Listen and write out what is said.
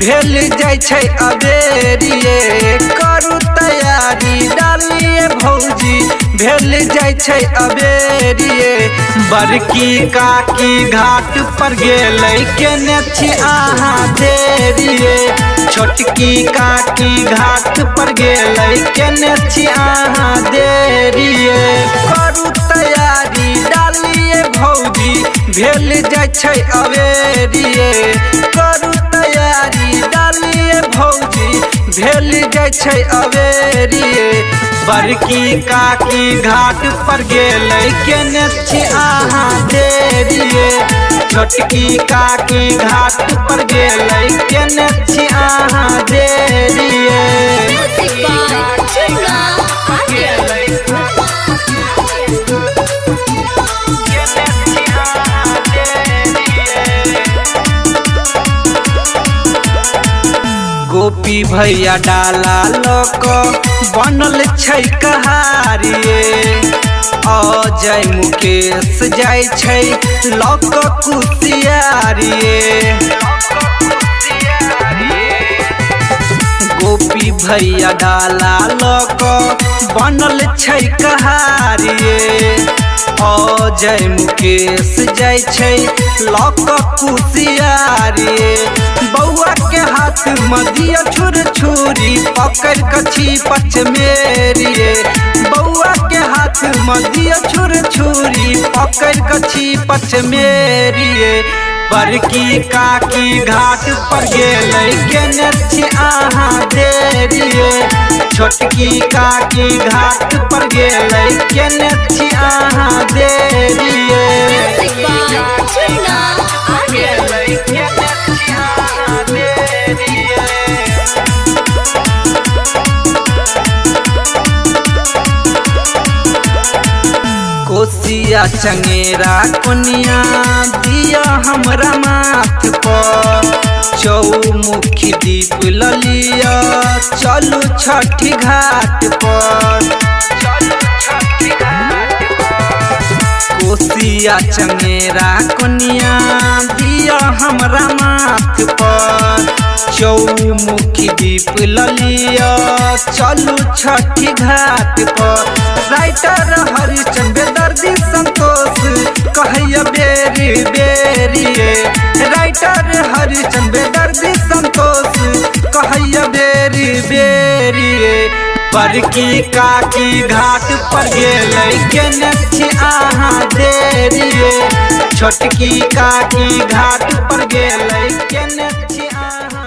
भेल जाय छै अबेरिए। करू तैयारी डालिए भौजी भेल जाय छै अबेरिए। बड़की काकी घाट पर गेलै केने छी अहाँ देरिए। छोटकी काकी घाट पर गेलै केने छी अहाँ देरिए। करू तैयारी डालिए भौजी भेल जाय छै अबेरिए। करू तैयारी डालिए भौजी भेल जाय छै अबेरिए। बड़की काकी घाट पर गेलै केने छी अहाँ देरिए। छोटकी काकी घाट पर गेलै केने छी अहाँ देरिए। गोपी भैया डाला लोक बनल छै कहारिए। अजय मुकेश जाय छै लोक कुशियारिए। गोपी भैया डाला लोक बनल छै कहारिए। अजय मुकेश जाय छै लोक कुशियारिए। बउआ के हाथ में दिया छुर छुरी पकड़ कछी पच मेरिए। बउआ के हाथ में दिया छुर छुरी पकड़ कछी पच मेरिए। बड़की काकी घाट पर गेलै केने छी अहाँ देरिए। छोटकी काकी घाट पर गेलै केने छी अहाँ देरिए। कोसिया चंगेरा कोनिया दिया हमरा माथ पर। चौमुखी दीप ललिया चलू छठी घाट पर। कोसिया चंगेरा कोनिया दिया हमरा माथ पर। चौमुखी दीप ललिया चलू छठी घाट पर। राइटर हरिचंद दर्दी संतोष कहैया बेरी बेरिए। राइटर हरिचंद दर्दी संतोष कहैया बेरी बेरिए। बड़की काकी घाट पर गेलै केने छी अहाँ देरिए। छोटकी काकी घाट पर गेलै केने छी अहाँ